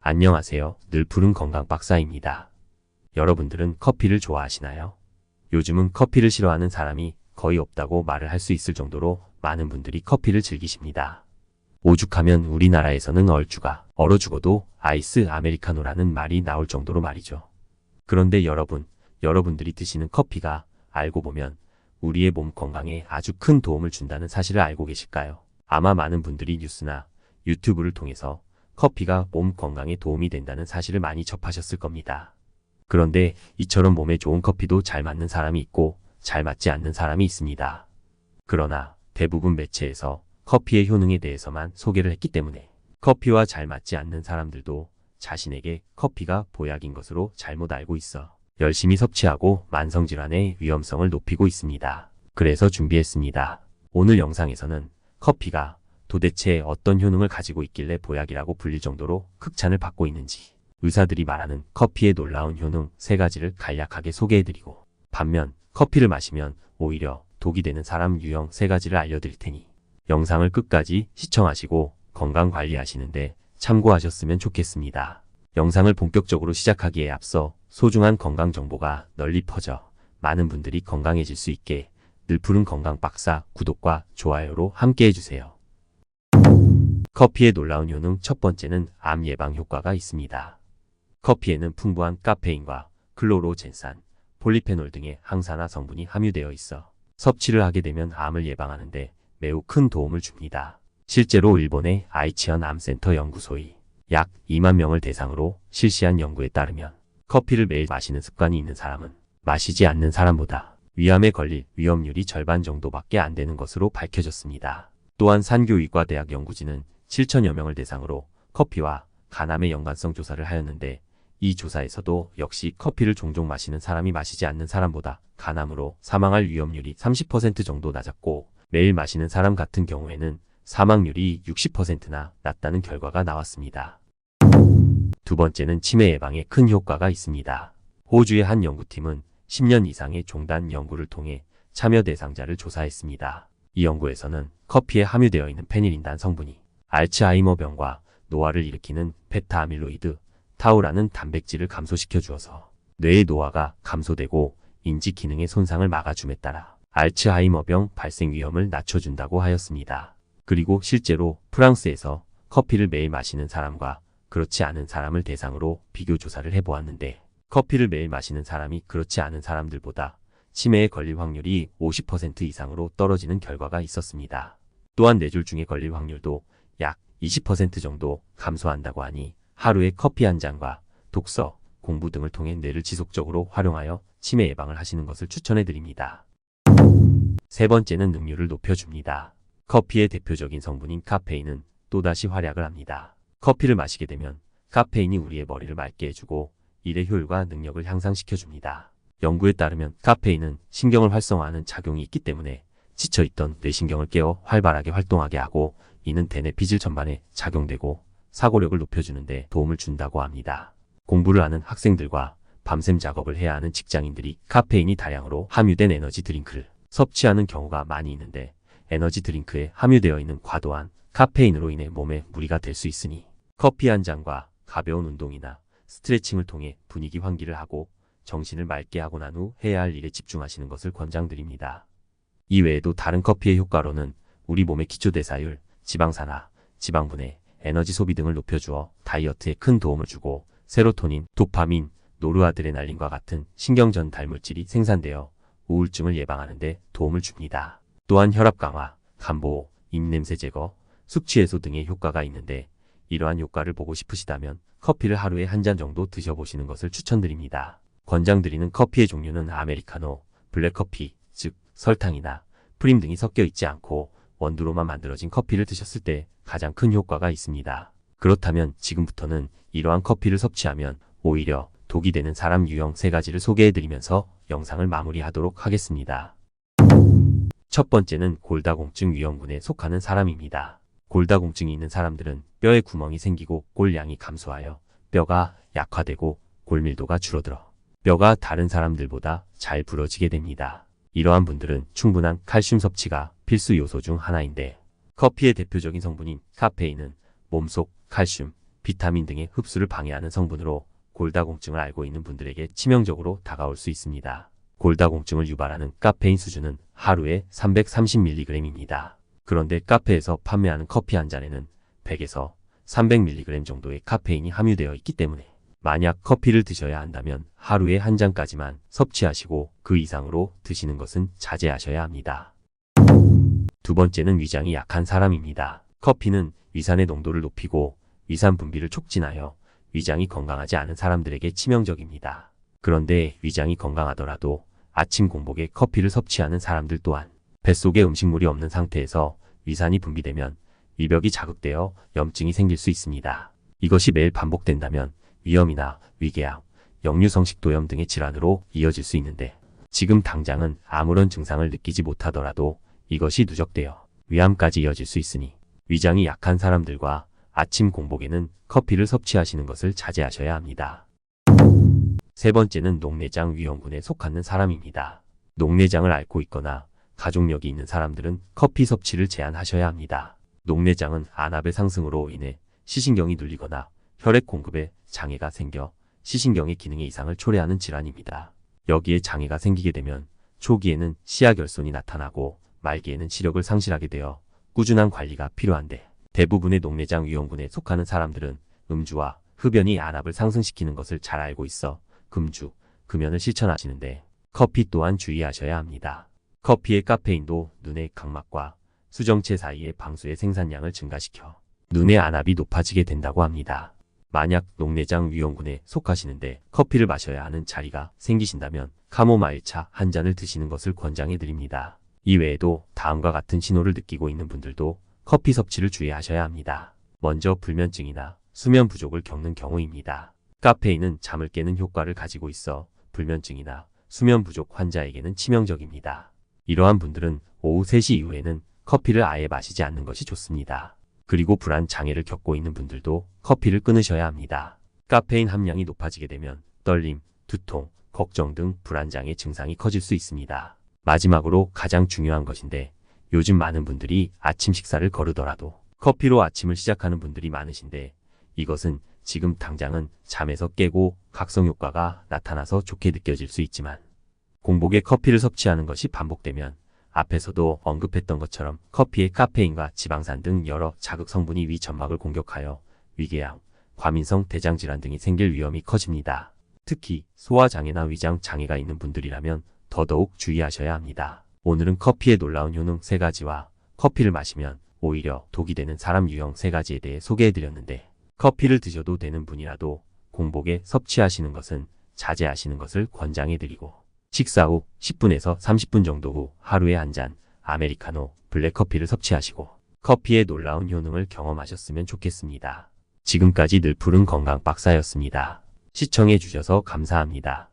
안녕하세요. 늘 푸른 건강 박사입니다. 여러분들은 커피를 좋아하시나요? 요즘은 커피를 싫어하는 사람이 거의 없다고 말을 할 수 있을 정도로 많은 분들이 커피를 즐기십니다. 오죽하면 우리나라에서는 얼주가 얼어 죽어도 아이스 아메리카노라는 말이 나올 정도로 말이죠. 그런데 여러분들이 드시는 커피가 알고 보면 우리의 몸 건강에 아주 큰 도움을 준다는 사실을 알고 계실까요? 아마 많은 분들이 뉴스나 유튜브를 통해서 커피가 몸 건강에 도움이 된다는 사실을 많이 접하셨을 겁니다. 그런데 이처럼 몸에 좋은 커피도 잘 맞는 사람이 있고 잘 맞지 않는 사람이 있습니다. 그러나 대부분 매체에서 커피의 효능에 대해서만 소개를 했기 때문에 커피와 잘 맞지 않는 사람들도 자신에게 커피가 보약인 것으로 잘못 알고 있어 열심히 섭취하고 만성질환의 위험성을 높이고 있습니다. 그래서 준비했습니다. 오늘 영상에서는 커피가 도대체 어떤 효능을 가지고 있길래 보약이라고 불릴 정도로 극찬을 받고 있는지, 의사들이 말하는 커피의 놀라운 효능 3가지를 간략하게 소개해드리고, 반면 커피를 마시면 오히려 독이 되는 사람 유형 3가지를 알려드릴 테니 영상을 끝까지 시청하시고 건강 관리하시는데 참고하셨으면 좋겠습니다. 영상을 본격적으로 시작하기에 앞서 소중한 건강 정보가 널리 퍼져 많은 분들이 건강해질 수 있게 늘 푸른 건강 박사 구독과 좋아요로 함께 해주세요. 커피의 놀라운 효능 첫 번째는 암 예방 효과가 있습니다. 커피에는 풍부한 카페인과 클로로젠산, 폴리페놀 등의 항산화 성분이 함유되어 있어 섭취를 하게 되면 암을 예방하는데 매우 큰 도움을 줍니다. 실제로 일본의 아이치현 암센터 연구소의 약 2만 명을 대상으로 실시한 연구에 따르면 커피를 매일 마시는 습관이 있는 사람은 마시지 않는 사람보다 위암에 걸릴 위험률이 절반 정도밖에 안 되는 것으로 밝혀졌습니다. 또한 산교의과대학 연구진은 7천여 명을 대상으로 커피와 간암의 연관성 조사를 하였는데 이 조사에서도 역시 커피를 종종 마시는 사람이 마시지 않는 사람보다 간암으로 사망할 위험률이 30% 정도 낮았고 매일 마시는 사람 같은 경우에는 사망률이 60%나 낮다는 결과가 나왔습니다. 두 번째는 치매 예방에 큰 효과가 있습니다. 호주의 한 연구팀은 10년 이상의 종단 연구를 통해 참여 대상자를 조사했습니다. 이 연구에서는 커피에 함유되어 있는 페닐린단 성분이 알츠하이머병과 노화를 일으키는 베타 아밀로이드, 타우라는 단백질을 감소시켜 주어서 뇌의 노화가 감소되고 인지 기능의 손상을 막아줌에 따라 알츠하이머병 발생 위험을 낮춰준다고 하였습니다. 그리고 실제로 프랑스에서 커피를 매일 마시는 사람과 그렇지 않은 사람을 대상으로 비교 조사를 해보았는데 커피를 매일 마시는 사람이 그렇지 않은 사람들보다 치매에 걸릴 확률이 50% 이상으로 떨어지는 결과가 있었습니다. 또한 뇌졸중에 걸릴 확률도 약 20% 정도 감소한다고 하니 하루에 커피 한 잔과 독서, 공부 등을 통해 뇌를 지속적으로 활용하여 치매 예방을 하시는 것을 추천해 드립니다. 세 번째는 능률을 높여줍니다. 커피의 대표적인 성분인 카페인은 또다시 활약을 합니다. 커피를 마시게 되면 카페인이 우리의 머리를 맑게 해주고 일의 효율과 능력을 향상시켜줍니다. 연구에 따르면 카페인은 신경을 활성화하는 작용이 있기 때문에 지쳐있던 뇌신경을 깨워 활발하게 활동하게 하고 이는 대뇌 피질 전반에 작용되고 사고력을 높여주는데 도움을 준다고 합니다. 공부를 하는 학생들과 밤샘 작업을 해야 하는 직장인들이 카페인이 다량으로 함유된 에너지 드링크를 섭취하는 경우가 많이 있는데 에너지 드링크에 함유되어 있는 과도한 카페인으로 인해 몸에 무리가 될 수 있으니 커피 한 잔과 가벼운 운동이나 스트레칭을 통해 분위기 환기를 하고 정신을 맑게 하고 난 후 해야 할 일에 집중하시는 것을 권장드립니다. 이 외에도 다른 커피의 효과로는 우리 몸의 기초대사율, 지방산화, 지방분해, 에너지 소비 등을 높여주어 다이어트에 큰 도움을 주고 세로토닌, 도파민, 노르아드레날린과 같은 신경전달 물질이 생산되어 우울증을 예방하는 데 도움을 줍니다. 또한 혈압 강화, 간보호, 입냄새 제거, 숙취 해소 등의 효과가 있는데 이러한 효과를 보고 싶으시다면 커피를 하루에 한 잔 정도 드셔보시는 것을 추천드립니다. 권장드리는 커피의 종류는 아메리카노, 블랙커피, 즉 설탕이나 프림 등이 섞여 있지 않고 원두로만 만들어진 커피를 드셨을 때 가장 큰 효과가 있습니다. 그렇다면 지금부터는 이러한 커피를 섭취하면 오히려 독이 되는 사람 유형 3가지를 소개해드리면서 영상을 마무리하도록 하겠습니다. 첫 번째는 골다공증 위험군에 속하는 사람입니다. 골다공증이 있는 사람들은 뼈에 구멍이 생기고 골량이 감소하여 뼈가 약화되고 골밀도가 줄어들어 뼈가 다른 사람들보다 잘 부러지게 됩니다. 이러한 분들은 충분한 칼슘 섭취가 필수 요소 중 하나인데 커피의 대표적인 성분인 카페인은 몸속 칼슘, 비타민 등의 흡수를 방해하는 성분으로 골다공증을 앓고 있는 분들에게 치명적으로 다가올 수 있습니다. 골다공증을 유발하는 카페인 수준은 하루에 330mg입니다. 그런데 카페에서 판매하는 커피 한 잔에는 100에서 300mg 정도의 카페인이 함유되어 있기 때문에 만약 커피를 드셔야 한다면 하루에 한 잔까지만 섭취하시고 그 이상으로 드시는 것은 자제하셔야 합니다. 두 번째는 위장이 약한 사람입니다. 커피는 위산의 농도를 높이고 위산 분비를 촉진하여 위장이 건강하지 않은 사람들에게 치명적입니다. 그런데 위장이 건강하더라도 아침 공복에 커피를 섭취하는 사람들 또한 뱃속에 음식물이 없는 상태에서 위산이 분비되면 위벽이 자극되어 염증이 생길 수 있습니다. 이것이 매일 반복된다면 위염이나 위궤양, 역류성식도염 등의 질환으로 이어질 수 있는데 지금 당장은 아무런 증상을 느끼지 못하더라도 이것이 누적되어 위암까지 이어질 수 있으니 위장이 약한 사람들과 아침 공복에는 커피를 섭취하시는 것을 자제하셔야 합니다. 세 번째는 녹내장 위험군에 속하는 사람입니다. 녹내장을 앓고 있거나 가족력이 있는 사람들은 커피 섭취를 제한하셔야 합니다. 녹내장은 안압의 상승으로 인해 시신경이 눌리거나 혈액 공급에 장애가 생겨 시신경의 기능에 이상을 초래하는 질환입니다. 여기에 장애가 생기게 되면 초기에는 시야결손이 나타나고 말기에는 시력을 상실하게 되어 꾸준한 관리가 필요한데 대부분의 녹내장 위험군에 속하는 사람들은 음주와 흡연이 안압을 상승시키는 것을 잘 알고 있어 금주, 금연을 실천하시는데 커피 또한 주의하셔야 합니다. 커피의 카페인도 눈의 각막과 수정체 사이의 방수의 생산량을 증가시켜 눈의 안압이 높아지게 된다고 합니다. 만약 녹내장 위험군에 속하시는데 커피를 마셔야 하는 자리가 생기신다면 카모마일차 한 잔을 드시는 것을 권장해 드립니다. 이외에도 다음과 같은 신호를 느끼고 있는 분들도 커피 섭취를 주의하셔야 합니다. 먼저 불면증이나 수면 부족을 겪는 경우입니다. 카페인은 잠을 깨는 효과를 가지고 있어 불면증이나 수면 부족 환자에게는 치명적입니다. 이러한 분들은 오후 3시 이후에는 커피를 아예 마시지 않는 것이 좋습니다. 그리고 불안 장애를 겪고 있는 분들도 커피를 끊으셔야 합니다. 카페인 함량이 높아지게 되면 떨림, 두통, 걱정 등 불안 장애 증상이 커질 수 있습니다. 마지막으로 가장 중요한 것인데 요즘 많은 분들이 아침 식사를 거르더라도 커피로 아침을 시작하는 분들이 많으신데 이것은 지금 당장은 잠에서 깨고 각성 효과가 나타나서 좋게 느껴질 수 있지만 공복에 커피를 섭취하는 것이 반복되면 앞에서도 언급했던 것처럼 커피의 카페인과 지방산 등 여러 자극 성분이 위 점막을 공격하여 위궤양, 과민성 대장질환 등이 생길 위험이 커집니다. 특히 소화장애나 위장 장애가 있는 분들이라면 더더욱 주의하셔야 합니다. 오늘은 커피의 놀라운 효능 3가지와 커피를 마시면 오히려 독이 되는 사람 유형 3가지에 대해 소개해드렸는데 커피를 드셔도 되는 분이라도 공복에 섭취하시는 것은 자제하시는 것을 권장해드리고 식사 후 10분에서 30분 정도 후 하루에 한 잔 아메리카노, 블랙커피를 섭취하시고 커피의 놀라운 효능을 경험하셨으면 좋겠습니다. 지금까지 늘 푸른 건강 박사였습니다. 시청해주셔서 감사합니다.